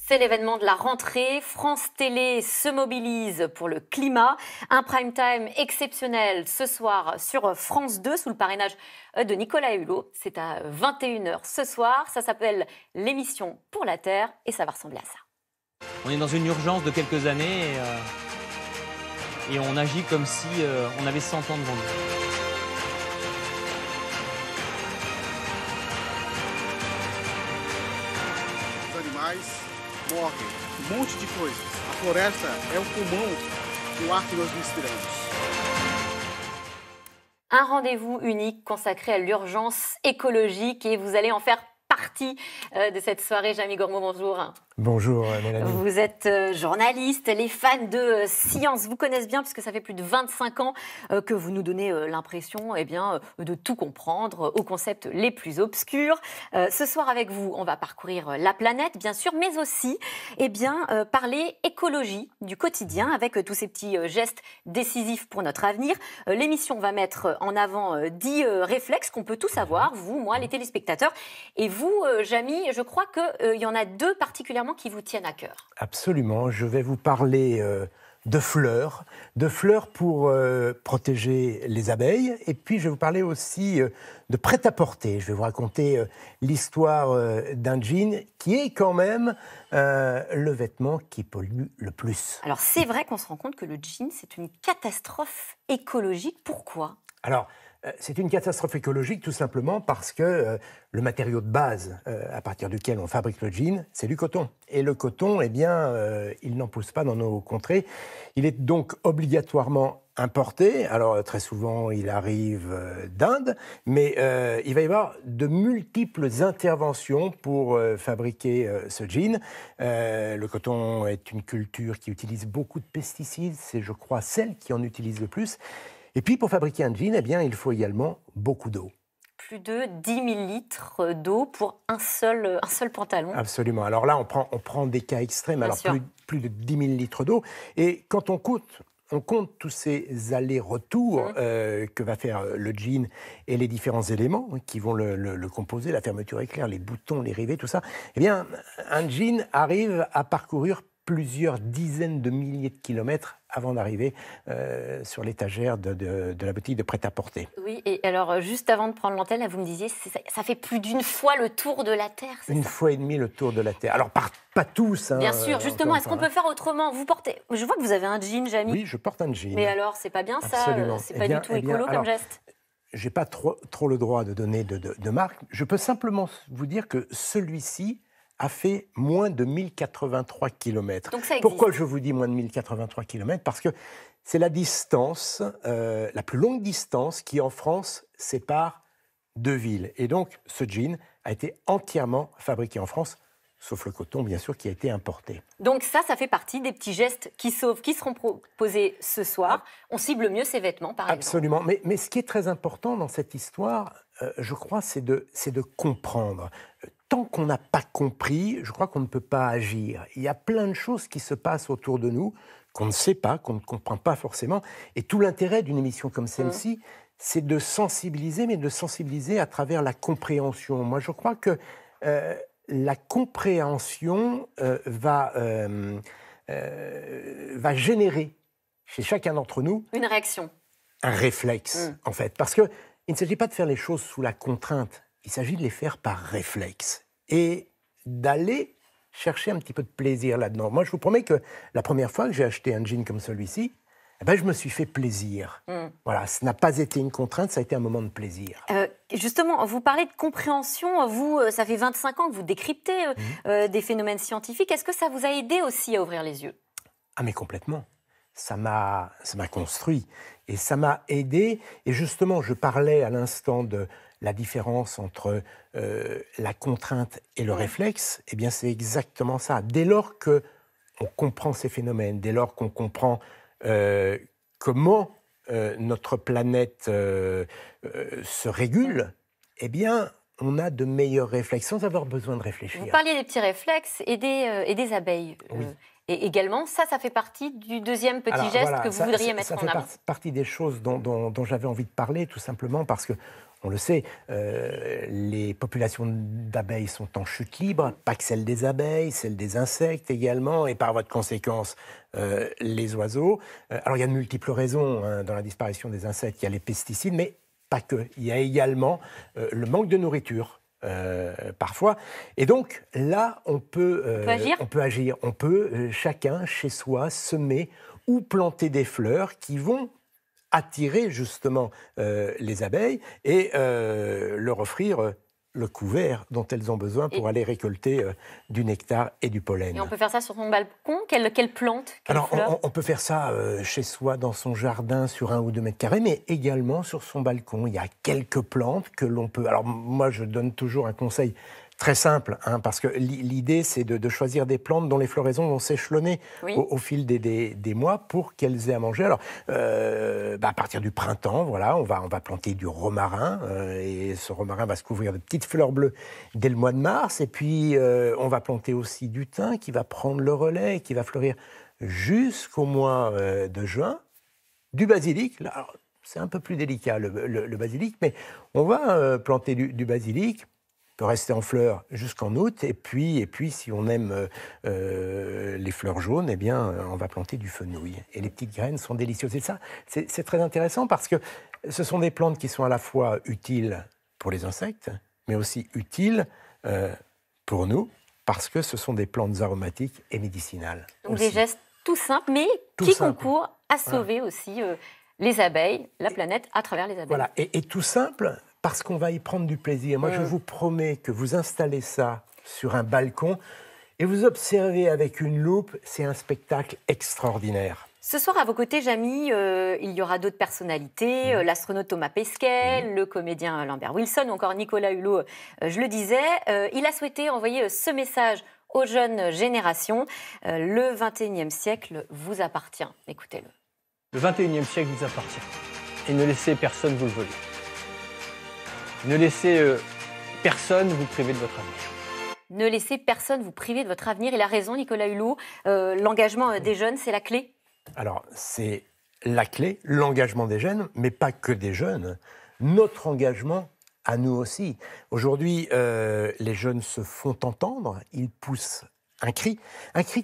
C'est l'événement de la rentrée. France Télé se mobilise pour le climat. Un prime time exceptionnel ce soir sur France 2 sous le parrainage de Nicolas Hulot. C'est à 21h ce soir. Ça s'appelle l'émission Pour la Terre et ça va ressembler à ça. On est dans une urgence de quelques années et on agit comme si on avait 100 ans devant nous. Morrem, monte de coisas. A floresta é o pulmão do ar que nós respiramos. Un rendez-vous unique consacré à l'urgence écologique et vous allez en faire partie de cette soirée. Jamie Gourmaud, bonjour. Bonjour Mélanie. Vous êtes journaliste, les fans de science vous connaissent bien puisque ça fait plus de 25 ans que vous nous donnez l'impression de tout comprendre aux concepts les plus obscurs. Ce soir avec vous, on va parcourir la planète bien sûr, mais aussi parler écologie du quotidien avec tous ces petits gestes décisifs pour notre avenir. L'émission va mettre en avant 10 réflexes qu'on peut tous avoir, vous, moi, les téléspectateurs. Et vous, Jamie, je crois qu'il y en a deux particulièrement qui vous tiennent à cœur. Absolument, je vais vous parler de fleurs pour protéger les abeilles, et puis je vais vous parler aussi de prêt-à-porter. Je vais vous raconter l'histoire d'un jean qui est quand même le vêtement qui pollue le plus. Alors c'est vrai qu'on se rend compte que le jean, c'est une catastrophe écologique. Pourquoi ? Alors, c'est une catastrophe écologique tout simplement parce que le matériau de base à partir duquel on fabrique le jean, c'est du coton. Et le coton, il n'en pousse pas dans nos contrées. Il est donc obligatoirement importé. Alors très souvent, il arrive d'Inde, mais il va y avoir de multiples interventions pour fabriquer ce jean. Le coton est une culture qui utilise beaucoup de pesticides. C'est, je crois, celle qui en utilise le plus. Et puis, pour fabriquer un jean, il faut également beaucoup d'eau. Plus de 10 000 litres d'eau pour un seul pantalon. Absolument. Alors là, on prend des cas extrêmes. Bien alors sûr. plus de 10 000 litres d'eau. Et quand on compte tous ces allers-retours que va faire le jean et les différents éléments qui vont le composer, la fermeture éclair, les boutons, les rivets, tout ça, un jean arrive à parcourir plusieurs dizaines de milliers de kilomètres avant d'arriver sur l'étagère de la boutique de prêt-à-porter. Oui, et alors juste avant de prendre l'antenne, là, vous me disiez, ça fait plus d'une fois le tour de la Terre, c'est ça ? Une fois et demie le tour de la Terre. Alors, pas tous. Bien sûr, justement, est-ce qu'on peut faire autrement ? Je vois que vous avez un jean, Jamie. Oui, je porte un jean. Mais alors, c'est pas bien ça ? Absolument. C'est pas du tout écolo comme geste ? Je n'ai pas trop le droit de donner de marque. Je peux simplement vous dire que celui-ci a fait moins de 1083 km. Donc ça existe. Pourquoi je vous dis moins de 1083 km ? Parce que c'est la distance, la plus longue distance qui, en France, sépare deux villes. Et donc, ce jean a été entièrement fabriqué en France, sauf le coton, bien sûr, qui a été importé. Donc ça fait partie des petits gestes qui sauvent, qui seront proposés ce soir. On cible mieux ses vêtements, par exemple. Absolument. Mais ce qui est très important dans cette histoire, je crois, c'est de comprendre. Tant qu'on n'a pas compris, je crois qu'on ne peut pas agir. Il y a plein de choses qui se passent autour de nous qu'on ne sait pas, qu'on ne comprend pas forcément. Et tout l'intérêt d'une émission comme celle-ci, c'est de sensibiliser, mais de sensibiliser à travers la compréhension. Moi, je crois que la compréhension va générer chez chacun d'entre nous une réaction. Un réflexe, en fait. Parce qu'il ne s'agit pas de faire les choses sous la contrainte. Il s'agit de les faire par réflexe et d'aller chercher un petit peu de plaisir là-dedans. Moi, je vous promets que la première fois que j'ai acheté un jean comme celui-ci, je me suis fait plaisir. Voilà, ce n'a pas été une contrainte, ça a été un moment de plaisir. Justement, vous parlez de compréhension. Vous, ça fait 25 ans que vous décryptez des phénomènes scientifiques. Est-ce que ça vous a aidé aussi à ouvrir les yeux ? Ah, mais complètement. Ça m'a construit et ça m'a aidé. Et justement, je parlais à l'instant de la différence entre la contrainte et le réflexe. Eh bien, c'est exactement ça. Dès lors qu'on comprend ces phénomènes, dès lors qu'on comprend comment notre planète se régule, eh bien, on a de meilleurs réflexes sans avoir besoin de réfléchir. Vous parliez des petits réflexes et des abeilles. Oui. Et également, ça fait partie du deuxième petit Alors, geste voilà, que vous voudriez mettre en Ça avant. fait partie des choses dont j'avais envie de parler, tout simplement parce que, on le sait, les populations d'abeilles sont en chute libre, pas que celles des abeilles, celles des insectes également, et par voie de conséquence, les oiseaux. Alors, il y a de multiples raisons dans la disparition des insectes. Il y a les pesticides, mais pas que. Il y a également le manque de nourriture. Parfois. Et donc, là, on peut agir. On peut, chacun, chez soi, semer ou planter des fleurs qui vont attirer justement les abeilles et leur offrir le couvert dont elles ont besoin pour aller récolter du nectar et du pollen. Et on peut faire ça sur son balcon? Quelle plante? Alors, on peut faire ça chez soi, dans son jardin, sur 1 ou 2 mètres carrés, mais également sur son balcon. Il y a quelques plantes que l'on peut... Alors, moi, je donne toujours un conseil très simple, parce que l'idée, c'est de choisir des plantes dont les floraisons vont s'échelonner au fil des mois pour qu'elles aient à manger. Alors, à partir du printemps, voilà, on va planter du romarin, et ce romarin va se couvrir de petites fleurs bleues dès le mois de mars. Et puis, on va planter aussi du thym qui va prendre le relais et qui va fleurir jusqu'au mois de juin. Du basilic, là, c'est un peu plus délicat, le basilic, mais on va planter du basilic. Peut rester en fleurs jusqu'en août, et puis si on aime les fleurs jaunes, eh bien, on va planter du fenouil. Et les petites graines sont délicieuses. Et ça, c'est très intéressant parce que ce sont des plantes qui sont à la fois utiles pour les insectes, mais aussi utiles pour nous, parce que ce sont des plantes aromatiques et médicinales. Donc des gestes tout simples, mais qui concourent à sauver aussi les abeilles, la planète, à travers les abeilles. Voilà, et tout simple, parce qu'on va y prendre du plaisir. Moi, je vous promets que vous installez ça sur un balcon et vous observez avec une loupe, c'est un spectacle extraordinaire. Ce soir, à vos côtés, Jamy, il y aura d'autres personnalités, l'astronaute Thomas Pesquet, le comédien Lambert Wilson, ou encore Nicolas Hulot, je le disais. Il a souhaité envoyer ce message aux jeunes générations. Le 21e siècle vous appartient. Écoutez-le. Le 21e siècle vous appartient. Et ne laissez personne vous le voler. Ne laissez personne vous priver de votre avenir. Ne laissez personne vous priver de votre avenir. Il a raison, Nicolas Hulot. L'engagement des jeunes, c'est la clé. Alors, c'est la clé, l'engagement des jeunes, mais pas que des jeunes. Notre engagement à nous aussi. Aujourd'hui, les jeunes se font entendre, ils poussent un cri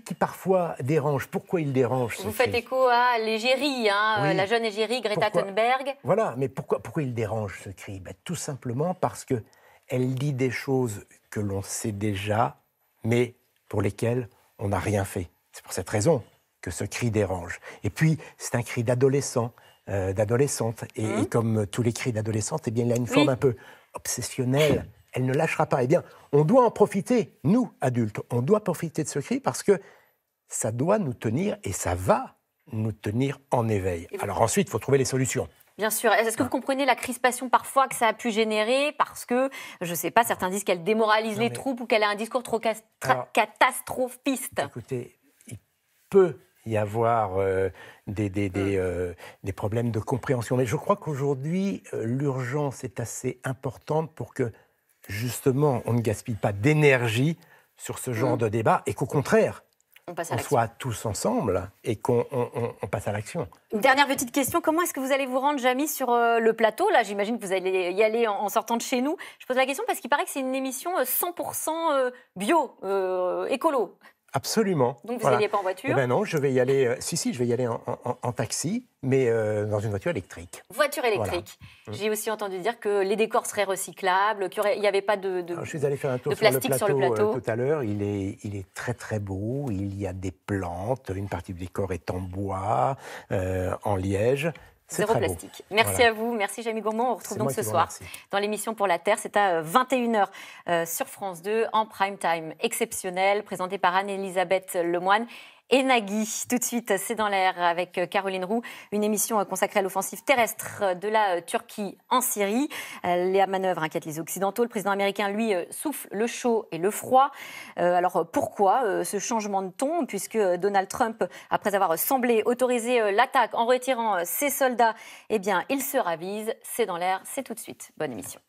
qui parfois dérange. Pourquoi il dérange, ce Vous cri ? faites écho à l'égérie, Oui. la jeune égérie Greta Thunberg. Voilà, mais pourquoi il dérange, ce cri ? Tout simplement parce qu'elle dit des choses que l'on sait déjà, mais pour lesquelles on n'a rien fait. C'est pour cette raison que ce cri dérange. Et puis, c'est un cri d'adolescent, d'adolescente. Et comme tous les cris d'adolescente, eh bien, il a une forme un peu obsessionnelle. Elle ne lâchera pas. Eh bien, on doit en profiter, nous, adultes. On doit profiter de ce cri parce que ça doit nous tenir et ça va nous tenir en éveil. Alors ensuite, il faut trouver les solutions. Bien sûr. Est-ce que vous comprenez la crispation parfois que ça a pu générer parce que, je ne sais pas, certains disent qu'elle démoralise les troupes ou qu'elle a un discours trop catastrophiste. Écoutez, il peut y avoir des problèmes de compréhension. Mais je crois qu'aujourd'hui, l'urgence est assez importante pour que, justement, on ne gaspille pas d'énergie sur ce genre de débat et qu'au contraire, on soit tous ensemble et qu'on passe à l'action. Une dernière petite question. Comment est-ce que vous allez vous rendre, Jamy, sur le plateau ? Là, j'imagine que vous allez y aller en sortant de chez nous. Je pose la question parce qu'il paraît que c'est une émission 100% bio, écolo. Absolument. Donc vous n'alliez pas en voiture ? Eh ben non, je vais y aller. Je vais y aller en taxi, mais dans une voiture électrique. Voiture électrique. Voilà. J'ai aussi entendu dire que les décors seraient recyclables, qu'il n'y avait pas de je suis allé faire un tour sur le plateau tout à l'heure. Il est très très beau. Il y a des plantes. Une partie du décor est en bois, en liège. Zéro plastique. Merci à vous. Merci Jamy Gourmand. On retrouve donc ce soir dans l'émission Pour la Terre. C'est à 21h sur France 2 en prime time exceptionnel, présenté par Anne-Elisabeth Lemoine et Nagui. Tout de suite, c'est dans l'air avec Caroline Roux, une émission consacrée à l'offensive terrestre de la Turquie en Syrie. Les manœuvres inquiètent les Occidentaux. Le président américain, lui, souffle le chaud et le froid. Alors pourquoi ce changement de ton ? Puisque Donald Trump, après avoir semblé autoriser l'attaque en retirant ses soldats, eh bien, il se ravise. C'est dans l'air, c'est tout de suite. Bonne émission.